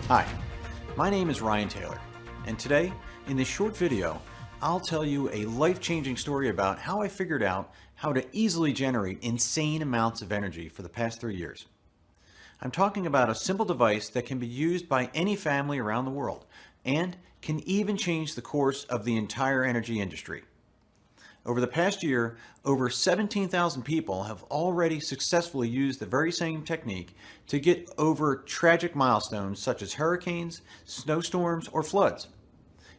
Hi, my name is Ryan Taylor, and today, in this short video, I'll tell you a life-changing story about how I figured out how to easily generate insane amounts of energy for the past 3 years. I'm talking about a simple device that can be used by any family around the world, and can even change the course of the entire energy industry. Over the past year, over 17,000 people have already successfully used the very same technique to get over tragic milestones such as hurricanes, snowstorms, or floods,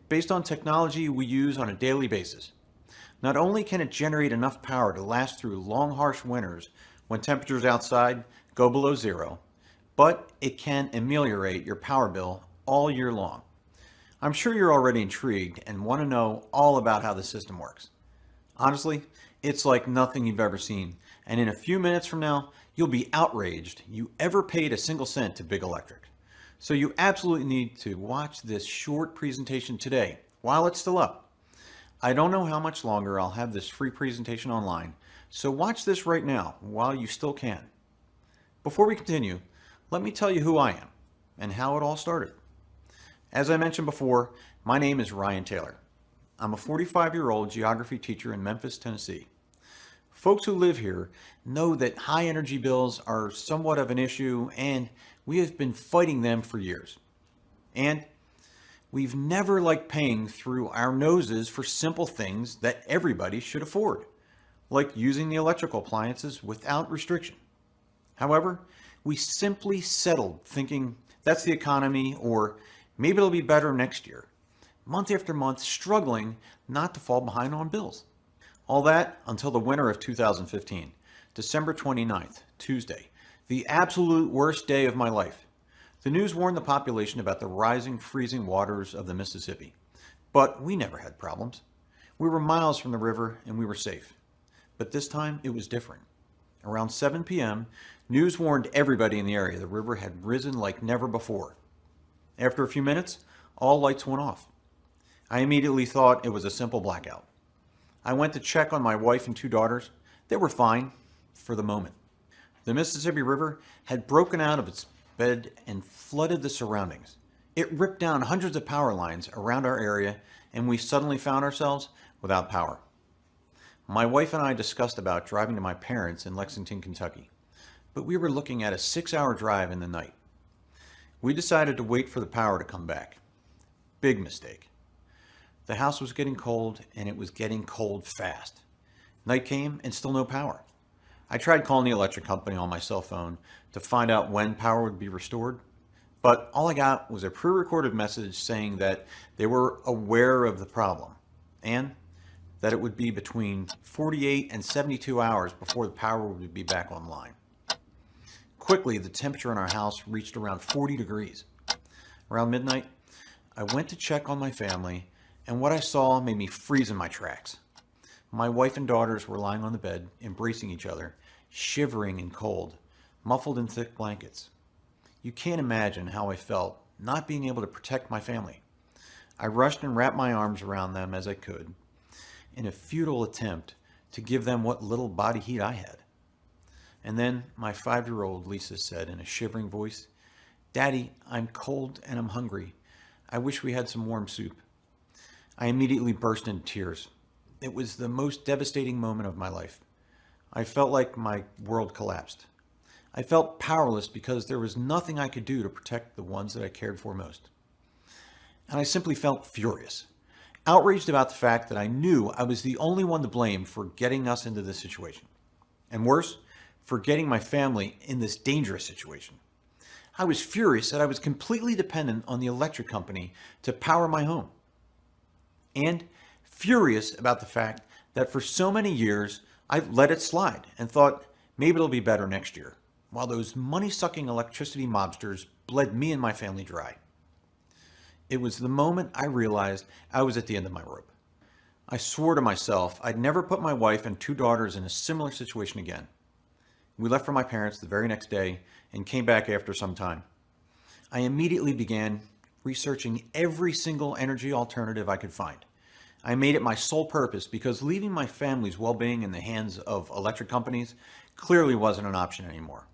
based on technology we use on a daily basis. Not only can it generate enough power to last through long, harsh winters when temperatures outside go below zero, but it can ameliorate your power bill all year long. I'm sure you're already intrigued and want to know all about how the system works. Honestly, it's like nothing you've ever seen, and in a few minutes from now, you'll be outraged you ever paid a single cent to Big Electric. So you absolutely need to watch this short presentation today, while it's still up. I don't know how much longer I'll have this free presentation online, so watch this right now while you still can. Before we continue, let me tell you who I am and how it all started. As I mentioned before, my name is Ryan Taylor. I'm a 45-year-old geography teacher in Memphis, Tennessee. Folks who live here know that high energy bills are somewhat of an issue, and we have been fighting them for years. And we've never liked paying through our noses for simple things that everybody should afford, like using the electrical appliances without restriction. However, we simply settled thinking that's the economy, or maybe it'll be better next year, month after month struggling not to fall behind on bills. All that until the winter of 2015, December 29th, Tuesday, the absolute worst day of my life. The news warned the population about the rising, freezing waters of the Mississippi. But we never had problems. We were miles from the river and we were safe. But this time it was different. Around 7 p.m., news warned everybody in the area the river had risen like never before. After a few minutes, all lights went off. I immediately thought it was a simple blackout. I went to check on my wife and 2 daughters. They were fine for the moment. The Mississippi River had broken out of its bed and flooded the surroundings. It ripped down hundreds of power lines around our area, and we suddenly found ourselves without power. My wife and I discussed about driving to my parents in Lexington, Kentucky, but we were looking at a 6-hour drive in the night. We decided to wait for the power to come back. Big mistake. The house was getting cold, and it was getting cold fast. Night came and still no power. I tried calling the electric company on my cell phone to find out when power would be restored, but all I got was a pre-recorded message saying that they were aware of the problem and that it would be between 48 and 72 hours before the power would be back online. Quickly, the temperature in our house reached around 40 degrees. Around midnight, I went to check on my family, and what I saw made me freeze in my tracks. My wife and daughters were lying on the bed, embracing each other, shivering and cold, muffled in thick blankets. You can't imagine how I felt not being able to protect my family. I rushed and wrapped my arms around them as I could, in a futile attempt to give them what little body heat I had. And then my 5-year-old Lisa said in a shivering voice, "Daddy, I'm cold and I'm hungry. I wish we had some warm soup." I immediately burst into tears. It was the most devastating moment of my life. I felt like my world collapsed. I felt powerless because there was nothing I could do to protect the ones that I cared for most. And I simply felt furious, outraged about the fact that I knew I was the only one to blame for getting us into this situation. And worse, for getting my family in this dangerous situation. I was furious that I was completely dependent on the electric company to power my home. And furious about the fact that for so many years I let it slide and thought maybe it'll be better next year, while those money-sucking electricity mobsters bled me and my family dry. It was the moment I realized I was at the end of my rope. I swore to myself I'd never put my wife and 2 daughters in a similar situation again. We left for my parents the very next day and came back after some time. I immediately began researching every single energy alternative I could find. I made it my sole purpose because leaving my family's well-being in the hands of electric companies clearly wasn't an option anymore.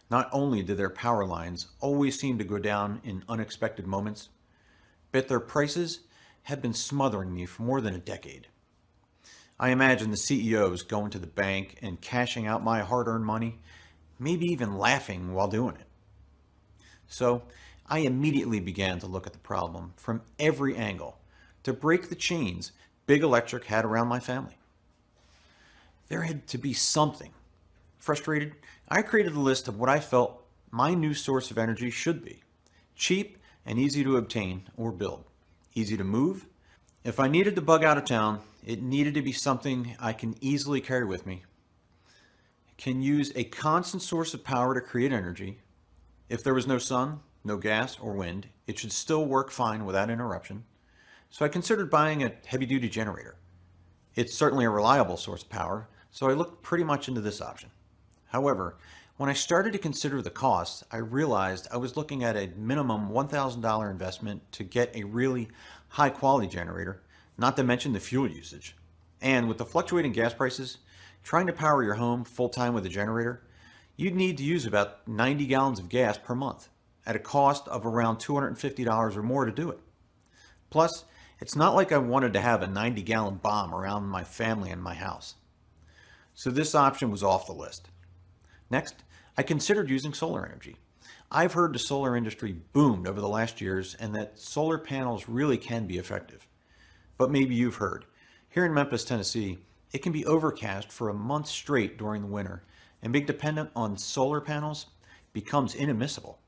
Not only did their power lines always seem to go down in unexpected moments, but their prices had been smothering me for more than a decade. I imagine the CEOs going to the bank and cashing out my hard-earned money, maybe even laughing while doing it. So I immediately began to look at the problem from every angle to break the chains Big Electric had around my family. There had to be something. Frustrated, I created a list of what I felt my new source of energy should be. Cheap and easy to obtain or build. Easy to move. If I needed to bug out of town, it needed to be something I can easily carry with me. Can use a constant source of power to create energy. If there was no sun, no gas or wind, it should still work fine without interruption. So I considered buying a heavy-duty generator. It's certainly a reliable source of power, so I looked pretty much into this option. However, when I started to consider the costs, I realized I was looking at a minimum $1,000 investment to get a really high-quality generator, not to mention the fuel usage. And with the fluctuating gas prices, trying to power your home full-time with a generator, you'd need to use about 90 gallons of gas per month at a cost of around $250 or more to do it. Plus, it's not like I wanted to have a 90-gallon bomb around my family and my house. So this option was off the list. Next, I considered using solar energy. I've heard the solar industry boomed over the last years and that solar panels really can be effective. But maybe you've heard. Here in Memphis, Tennessee, it can be overcast for a month straight during the winter, and being dependent on solar panels becomes inadmissible.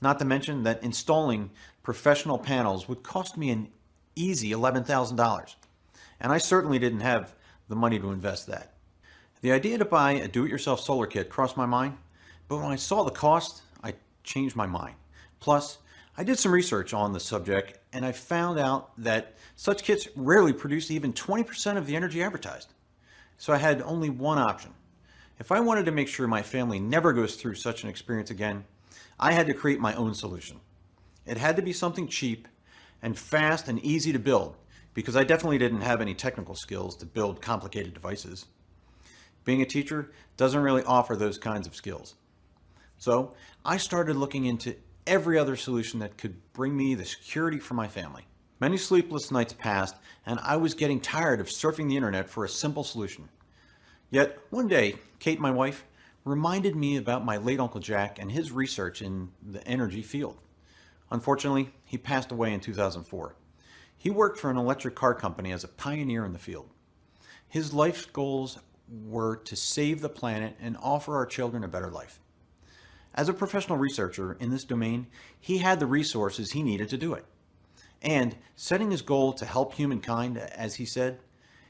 Not to mention that installing professional panels would cost me an easy $11,000, and I certainly didn't have the money to invest that. The idea to buy a do-it-yourself solar kit crossed my mind, but when I saw the cost, I changed my mind. Plus, I did some research on the subject, and I found out that such kits rarely produce even 20% of the energy advertised. So I had only one option. If I wanted to make sure my family never goes through such an experience again, I had to create my own solution. It had to be something cheap and fast and easy to build, because I definitely didn't have any technical skills to build complicated devices. Being a teacher doesn't really offer those kinds of skills. So I started looking into every other solution that could bring me the security for my family. Many sleepless nights passed, and I was getting tired of surfing the internet for a simple solution. Yet one day, Kate, my wife, reminded me about my late Uncle Jack and his research in the energy field. Unfortunately, he passed away in 2004. He worked for an electric car company as a pioneer in the field. His life's goals were to save the planet and offer our children a better life. As a professional researcher in this domain, he had the resources he needed to do it. And setting his goal to help humankind, as he said,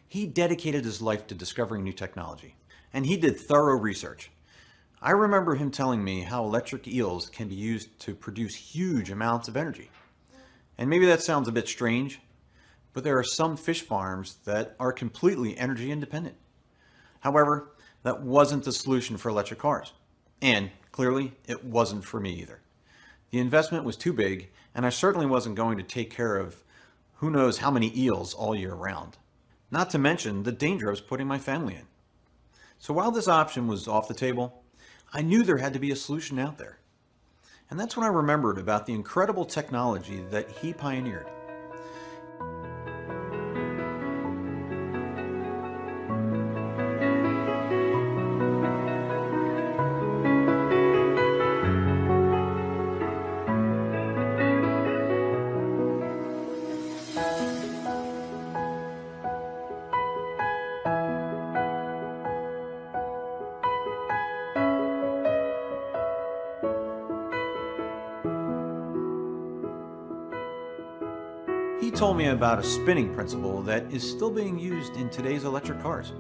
he dedicated his life to discovering new technology. And he did thorough research. I remember him telling me how electric eels can be used to produce huge amounts of energy. And maybe that sounds a bit strange, but there are some fish farms that are completely energy independent. However, that wasn't the solution for electric cars. And clearly, it wasn't for me either. The investment was too big, and I certainly wasn't going to take care of who knows how many eels all year round. Not to mention the danger I was putting my family in. So while this option was off the table, I knew there had to be a solution out there. And that's when I remembered about the incredible technology that he pioneered. He told me about a spinning principle that is still being used in today's electric cars.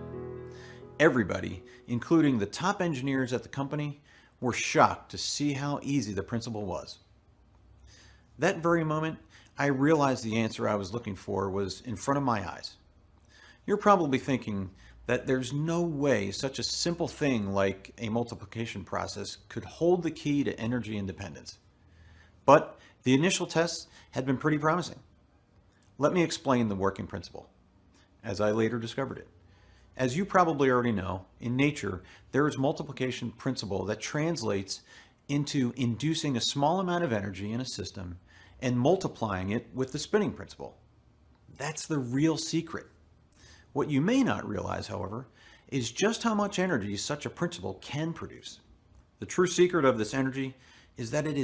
Everybody, including the top engineers at the company, were shocked to see how easy the principle was. That very moment, I realized the answer I was looking for was in front of my eyes. You're probably thinking that there's no way such a simple thing like a multiplication process could hold the key to energy independence. But the initial tests had been pretty promising. Let me explain the working principle, as I later discovered it. As you probably already know, in nature, there is multiplication principle that translates into inducing a small amount of energy in a system and multiplying it with the spinning principle. That's the real secret. What you may not realize, however, is just how much energy such a principle can produce. The true secret of this energy is that it is